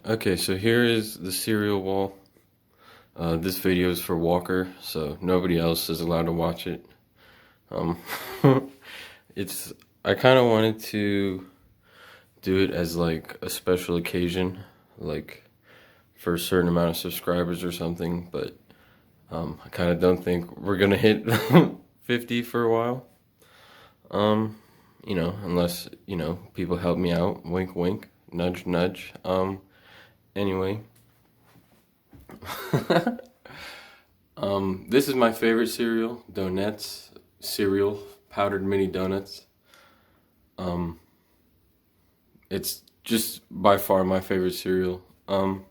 Okay, so here is the cereal wall. This video is for Walker, so nobody else is allowed to watch it. Um, it's I kind of wanted to do it as like a special occasion, like for a certain amount of subscribers or something, but I kind of don't think we're gonna hit 50 for a while. Unless, people help me out. Wink, wink, nudge, nudge. Anyway. This is my favorite cereal, Donettes cereal, powdered mini donuts. It's just by far my favorite cereal. One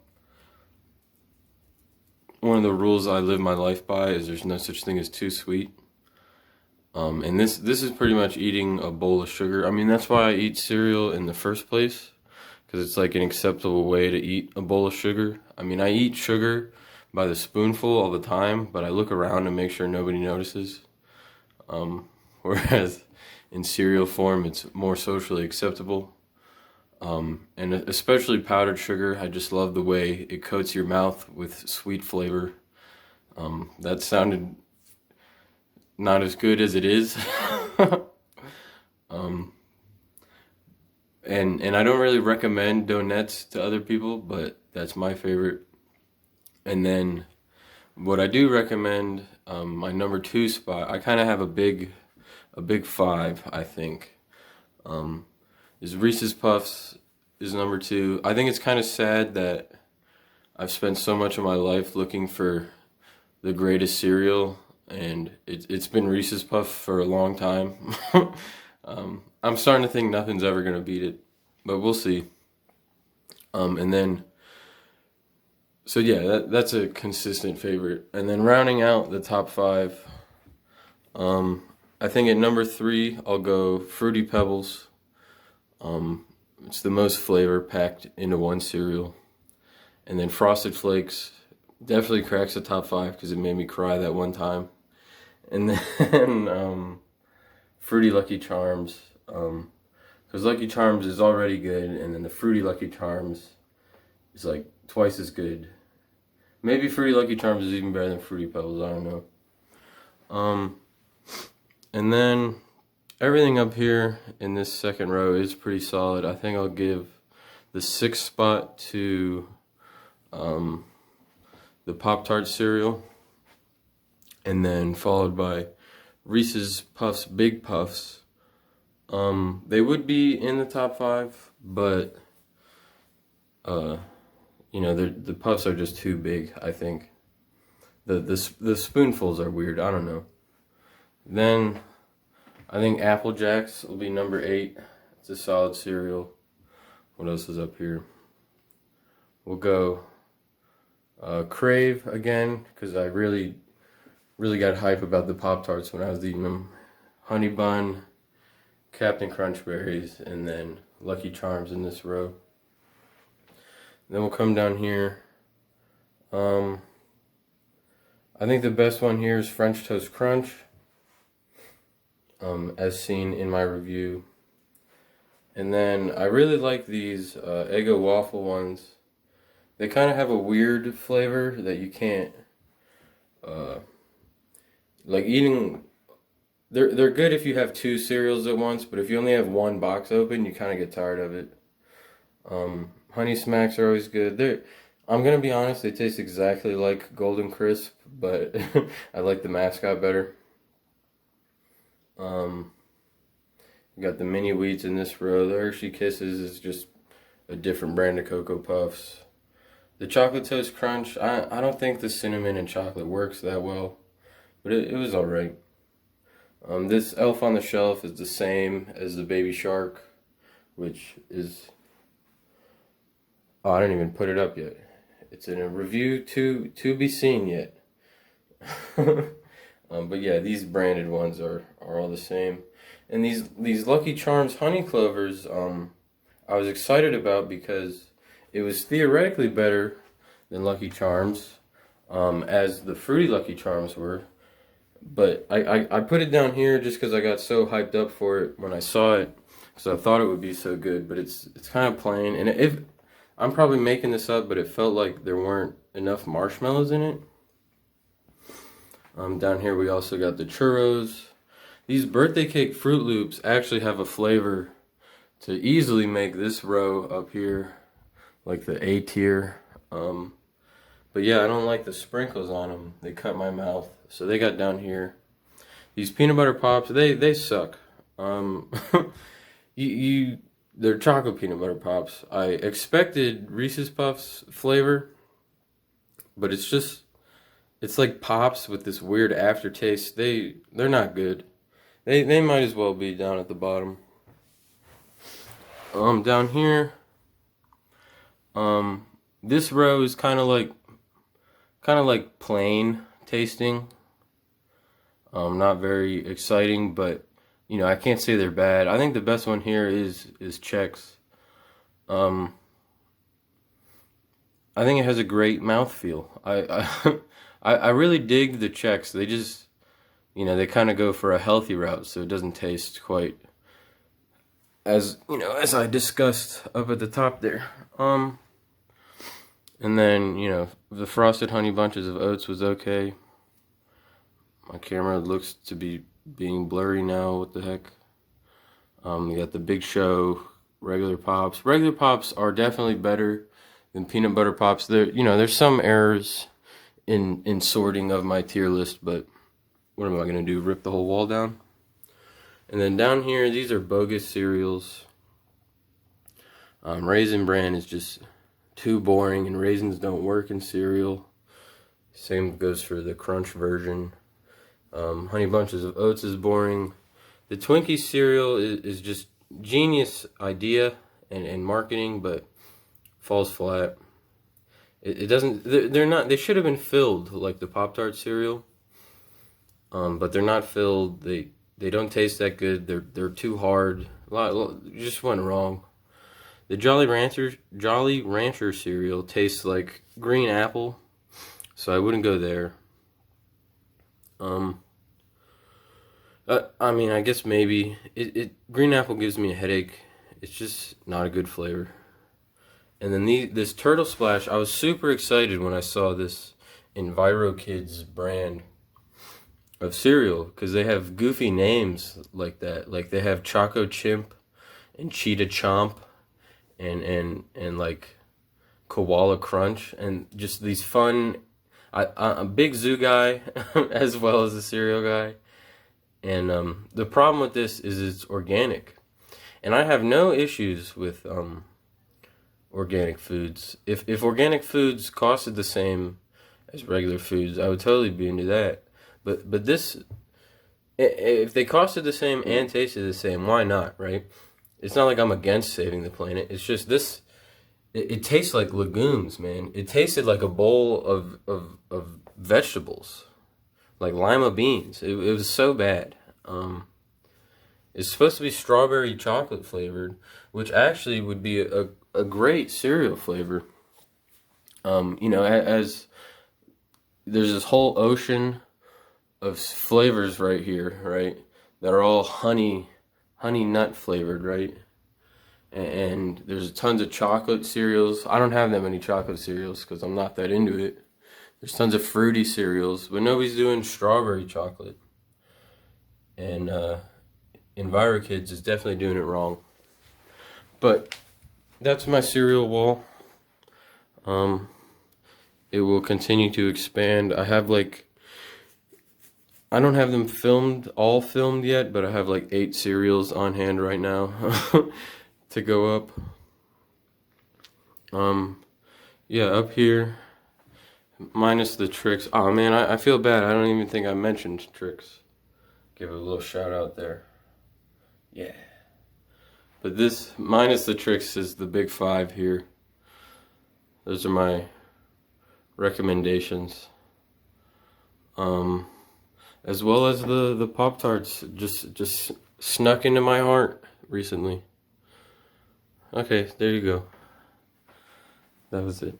of the rules I live my life by is there's no such thing as too sweet. And this is pretty much eating a bowl of sugar. I mean, that's why I eat cereal in the first place, because it's like an acceptable way to eat a bowl of sugar. I mean, I eat sugar by the spoonful all the time, but I look around to make sure nobody notices. Whereas in cereal form, it's more socially acceptable. And especially powdered sugar, I just love the way it coats your mouth with sweet flavor. That sounded not as good as it is. And I don't really recommend donuts to other people, but that's my favorite. And then what I do recommend, my number two spot, I kind of have a big five, I think, is Reese's Puffs is number two. I think it's kind of sad that I've spent so much of my life looking for the greatest cereal, and it's been Reese's Puffs for a long time. I'm starting to think nothing's ever gonna beat it, but we'll see. And then, so yeah, that's a consistent favorite. And then rounding out the top five, I think at number three I'll go Fruity Pebbles. It's the most flavor packed into one cereal. And then Frosted Flakes definitely cracks the top five because it made me cry that one time. And then Fruity Lucky Charms, because Lucky Charms is already good, and then the Fruity Lucky Charms is like twice as good. Maybe Fruity Lucky Charms is even better than Fruity Pebbles, I don't know. And then everything up here in this second row is pretty solid. I think I'll give the sixth spot to the Pop-Tart cereal, and then followed by Reese's Puffs Big Puffs. They would be in the top five, but the puffs are just too big, I think. The spoonfuls are weird, I don't know. Then I think Apple Jacks will be number 8. It's a solid cereal. What else is up here? We'll go Crave again, because I really got hype about the Pop-Tarts when I was eating them. Honey Bun, Captain Crunch Berries, and then Lucky Charms in this row. Then we'll come down here. I think the best one here is French Toast Crunch, as seen in my review. And then I really like these Eggo waffle ones. They kind of have a weird flavor that you can't, like eating. They're good if you have 2 cereals at once, but if you only have one box open, you kind of get tired of it. Honey Smacks are always good. I'm gonna be honest, they taste exactly like Golden Crisp, but I like the mascot better. You got the mini wheats in this row. The Hershey Kisses is just a different brand of Cocoa Puffs. The Chocolate Toast Crunch, I don't think the cinnamon and chocolate works that well, but it was alright. This Elf on the Shelf is the same as the Baby Shark, which is... Oh, I didn't even put it up yet. It's in a review to be seen yet. But yeah, these branded ones are all the same. And these Lucky Charms Honey Clovers, I was excited about because it was theoretically better than Lucky Charms, as the Fruity Lucky Charms were. But I put it down here just because I got so hyped up for it when I saw it, because I thought it would be so good. But it's kind of plain, and if I'm probably making this up, but it felt like there weren't enough marshmallows in it. Down here we also got the churros. These birthday cake Fruit Loops actually have a flavor to easily make this row up here like the A tier. But yeah, I don't like the sprinkles on them. They cut my mouth. So they got down here. These peanut butter pops, they suck. They're chocolate peanut butter pops. I expected Reese's Puffs flavor, but it's like pops with this weird aftertaste. They're not good. They might as well be down at the bottom. Down here, this row is kind of like plain tasting. Not very exciting, but you know, I can't say they're bad. I think the best one here is Chex. I think it has a great mouthfeel. I really dig the Chex. They just, you know, they kind of go for a healthy route, so it doesn't taste quite as, you know, as I discussed up at the top there. And then, you know, the Frosted Honey Bunches of Oats was okay. My camera looks to be being blurry now. What the heck? We got the Big Show regular pops. Regular pops are definitely better than peanut butter pops. There, you know, there's some errors in sorting of my tier list, but what am I gonna do? Rip the whole wall down? And then down here, these are bogus cereals. Raisin Bran is just too boring, and raisins don't work in cereal. Same goes for the Crunch version. Honey Bunches of Oats is boring. The Twinkies cereal is just genius idea and marketing, but falls flat. It doesn't. They're not. They should have been filled like the Pop-Tart cereal. But they're not filled. They don't taste that good. They're too hard. You just went wrong. The Jolly Rancher cereal tastes like green apple, so I wouldn't go there. I mean, I guess maybe green apple gives me a headache. It's just not a good flavor. And then this Turtle Splash, I was super excited when I saw this EnviroKids brand of cereal because they have goofy names like that. Like they have Choco Chimp and Cheetah Chomp and like Koala Crunch, and just these fun. I'm a big zoo guy as well as a cereal guy. And the problem with this is it's organic. And I have no issues with organic foods. If organic foods costed the same as regular foods, I would totally be into that. But this, if they costed the same and tasted the same, why not, right? It's not like I'm against saving the planet. It's just this, it tastes like legumes, man. It tasted like a bowl of vegetables. Like lima beans. It was so bad. It's supposed to be strawberry chocolate flavored, which actually would be a great cereal flavor. You know, as there's this whole ocean of flavors right here, right? That are all honey nut flavored, right? And there's tons of chocolate cereals. I don't have that many chocolate cereals because I'm not that into it. There's tons of fruity cereals, but nobody's doing strawberry chocolate. And EnviroKids is definitely doing it wrong. But that's my cereal wall. It will continue to expand. I don't have them all filmed yet, but I have like 8 cereals on hand right now to go up. Yeah, up here. Minus the Trix. Oh man, I feel bad. I don't even think I mentioned Trix. Give it a little shout out there. Yeah. But this, minus the Trix, is the big 5 here. Those are my recommendations. As well as the Pop-Tarts just snuck into my heart recently. Okay, there you go. That was it.